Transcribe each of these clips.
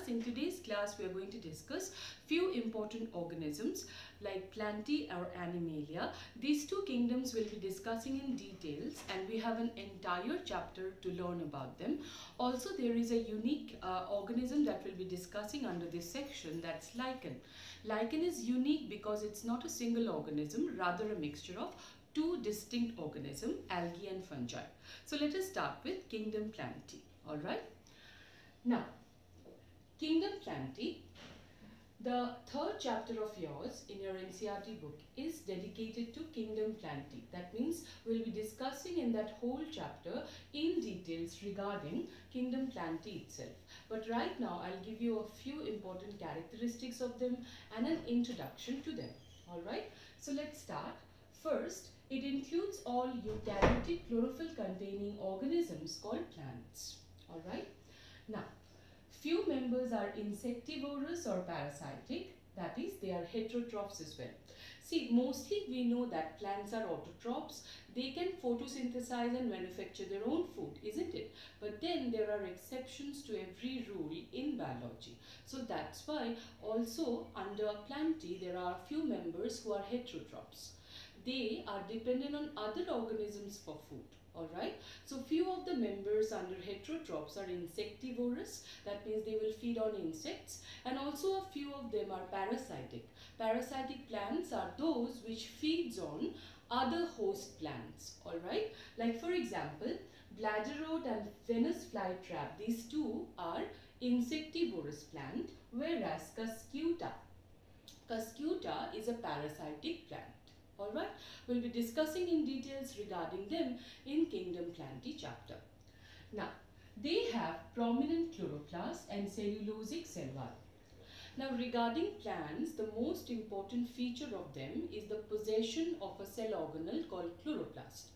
In today's class, we are going to discuss few important organisms like Plantae or Animalia. These two kingdoms we'll be discussing in details, and we have an entire chapter to learn about them. Also, there is a unique organism that we'll be discussing under this section, that's lichen. Lichen is unique because it's not a single organism, rather a mixture of two distinct organisms, algae and fungi. So let us start with kingdom Plantae. All right. Now, Kingdom Plantae, the third chapter of yours in your NCERT book is dedicated to Kingdom Plantae. That means we'll be discussing in that whole chapter in details regarding Kingdom Plantae itself. But right now I'll give you a few important characteristics of them and an introduction to them. Alright, so let's start. First, it includes all eukaryotic chlorophyll containing organisms called plants. Alright, now few members are insectivorous or parasitic, that is, they are heterotrophs as well. See, mostly we know that plants are autotrophs, they can photosynthesize and manufacture their own food, isn't it? But then there are exceptions to every rule in biology. So that's why also under Plantae there are few members who are heterotrophs. They are dependent on other organisms for food. Alright, so few of the members under heterotrophs are insectivorous, that means they will feed on insects, and also a few of them are parasitic. Parasitic plants are those which feeds on other host plants. Alright, like for example, bladderwort and Venus flytrap, these two are insectivorous plant, whereas Cuscuta is a parasitic plant. Alright, we'll be discussing in details regarding them in Kingdom Plantae chapter. Now, they have prominent chloroplast and cellulosic cell wall. Now, regarding plants, the most important feature of them is the possession of a cell organelle called chloroplast.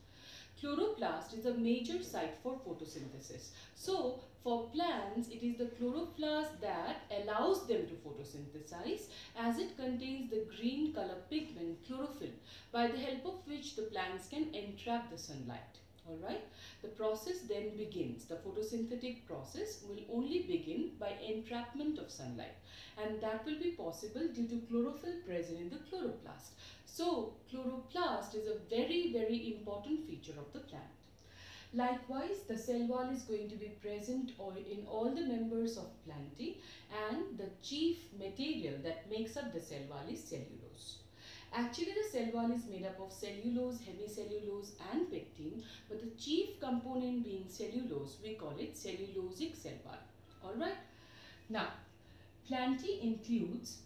Chloroplast is a major site for photosynthesis. So, for plants, it is the chloroplast that allows them to photosynthesize, as it contains the green color pigment chlorophyll, by the help of which the plants can entrap the sunlight. Alright, the process then begins. The photosynthetic process will only begin by entrapment of sunlight, and that will be possible due to chlorophyll present in the chloroplast. So, chloroplast is a very important feature of the plant. Likewise, the cell wall is going to be present in all the members of Plantae, and the chief material that makes up the cell wall is cellulose. Actually, the cell wall is made up of cellulose, hemicellulose and pectin, but the chief component being cellulose, we call it cellulosic cell wall. Alright. Now, Plantae includes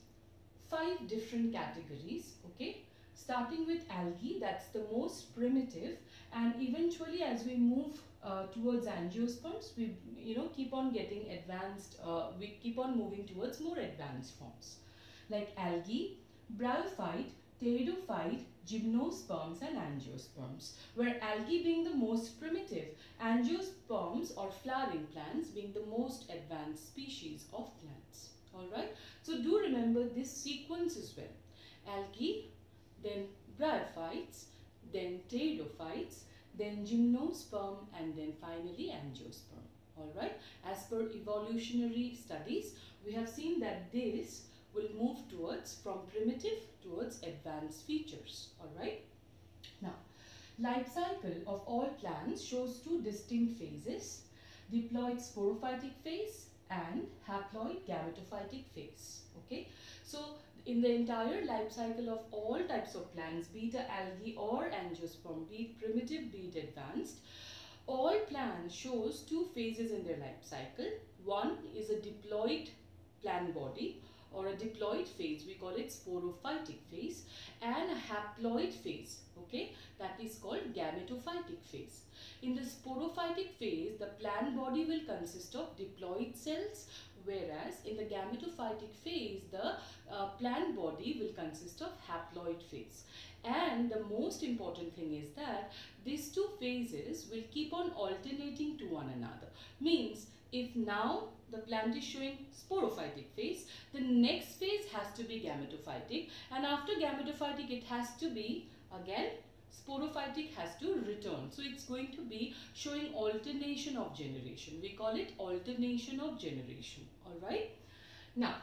5 different categories, okay? Starting with algae, that's the most primitive, and eventually as we move towards angiosperms, we keep on getting advanced, we keep on moving towards more advanced forms like algae, bryophyte, pteridophyte, gymnosperms and angiosperms, where algae being the most primitive, angiosperms or flowering plants being the most advanced species of plants. Alright, so do remember this sequence as well. Algae, then bryophytes, then pteridophytes, then gymnosperm, and then finally angiosperm. Alright, as per evolutionary studies, we have seen that this will move from primitive towards advanced features. Alright, now life cycle of all plants shows 2 distinct phases: diploid sporophytic phase and haploid gametophytic phase. Okay, so in the entire life cycle of all types of plants, be it algae or angiosperm, be it primitive, be it advanced, all plants shows 2 phases in their life cycle. One is a diploid plant body, or a diploid phase, we call it sporophytic phase, and a haploid phase, okay, that is called gametophytic phase. In the sporophytic phase, the plant body will consist of diploid cells, whereas in the gametophytic phase, the plant body will consist of haploid phase. And the most important thing is that these two phases will keep on alternating to one another. Means if now the plant is showing sporophytic phase, the next phase has to be gametophytic, and after gametophytic it has to be again sporophytic, has to return. So it's going to be showing alternation of generation. We call it alternation of generation. Alright. Now,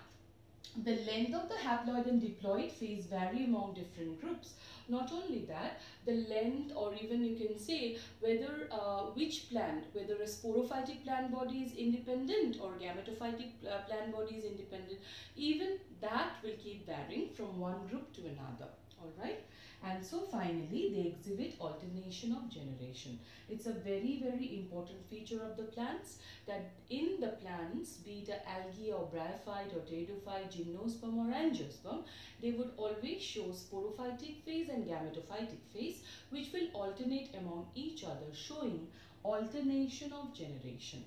the length of the haploid and diploid phase vary among different groups. Not only that, the length, or even you can say whether which plant, whether a sporophytic plant body is independent or gametophytic plant body is independent, even that will keep varying from one group to another. Alright. And so finally, they exhibit alternation of generation. It's a very, very important feature of the plants, that in the plants, be it algae or bryophyte or pteridophyte, gymnosperm or angiosperm, they would always show sporophytic phase and gametophytic phase, which will alternate among each other, showing alternation of generation.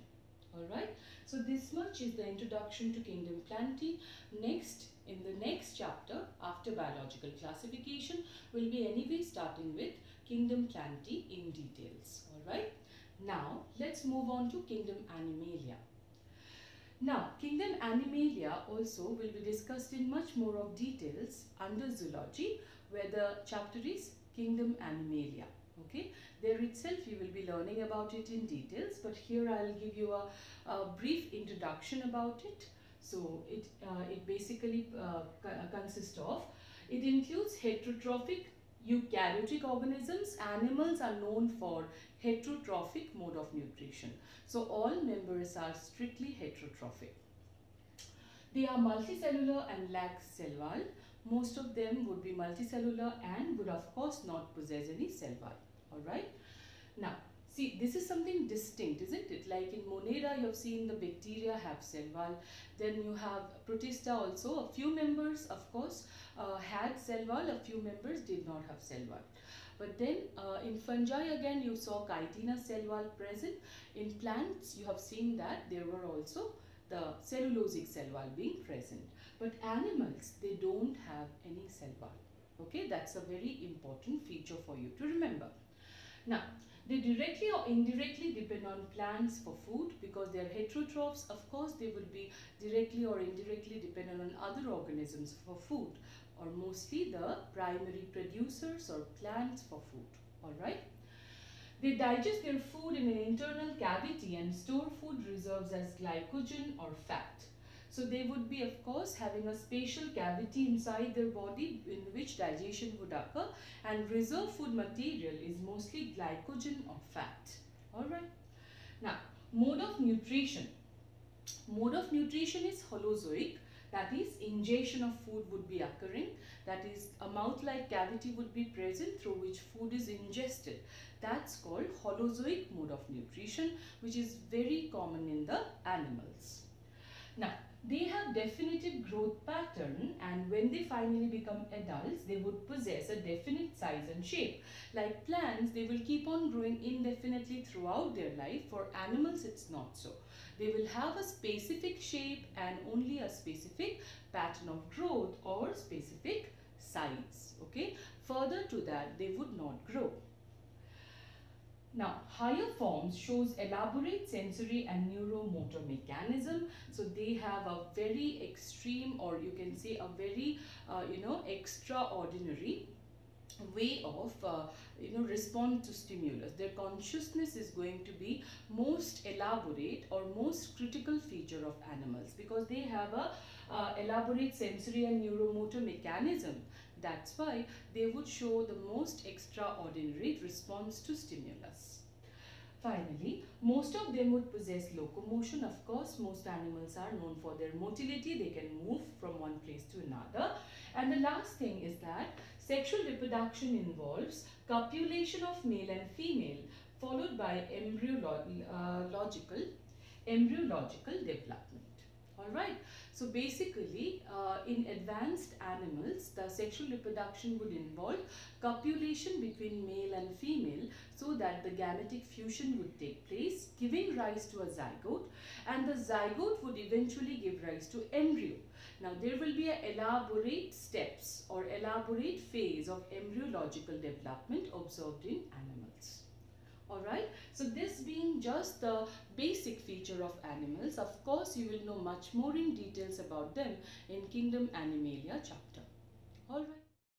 Alright, so this much is the introduction to kingdom Plantae. Next, in the next chapter, after biological classification, we'll be anyway starting with kingdom Plantae in details. Alright, now let's move on to kingdom Animalia. Now, kingdom Animalia also will be discussed in much more of details under zoology, where the chapter is kingdom Animalia. Okay, there itself you will be learning about it in details, but here I'll give you a brief introduction about it. So it basically consists of, it includes heterotrophic eukaryotic organisms. Animals are known for heterotrophic mode of nutrition. So all members are strictly heterotrophic. They are multicellular and lack cell wall. Most of them would be multicellular and would of course not possess any cell wall. Alright. Now, see, this is something distinct, isn't it? Like in Monera, you have seen the bacteria have cell wall. Then you have Protista also. A few members, of course, had cell wall. A few members did not have cell wall. But then in fungi again, you saw chitina cell wall present. In plants, you have seen that there were also the cellulosic cell wall being present. But animals, they don't have any cell wall. Okay, that's a very important feature for you to remember. Now, they directly or indirectly depend on plants for food because they are heterotrophs. Of course, they will be directly or indirectly dependent on other organisms for food, or mostly the primary producers or plants for food. Alright. They digest their food in an internal cavity and store food reserves as glycogen or fat. So they would be of course having a spatial cavity inside their body in which digestion would occur, and reserve food material is mostly glycogen or fat. Alright. Now, mode of nutrition. Mode of nutrition is holozoic, that is ingestion of food would be occurring, that is a mouth-like cavity would be present through which food is ingested. That's called holozoic mode of nutrition, which is very common in the animals. Now, they have definitive growth pattern, and when they finally become adults, they would possess a definite size and shape. Like plants, they will keep on growing indefinitely throughout their life. For animals, it's not so. They will have a specific shape and only a specific pattern of growth or specific size. Okay. Further to that, they would not grow. Now, higher forms shows elaborate sensory and neuromotor mechanism. So they have a very extreme, or you can say a very, extraordinary way of, respond to stimulus. Their consciousness is going to be most elaborate or most critical feature of animals because they have a elaborate sensory and neuromotor mechanism. That's why they would show the most extraordinary response to stimulus. Finally, most of them would possess locomotion. Of course, most animals are known for their motility. They can move from one place to another. And the last thing is that sexual reproduction involves copulation of male and female followed by embryological development. Alright, so basically in advanced animals, the sexual reproduction would involve copulation between male and female so that the gametic fusion would take place, giving rise to a zygote, and the zygote would eventually give rise to embryo. Now there will be a elaborate steps or elaborate phase of embryological development observed in animals. Alright, so this being just the basic feature of animals, of course you will know much more in details about them in Kingdom Animalia chapter. Alright.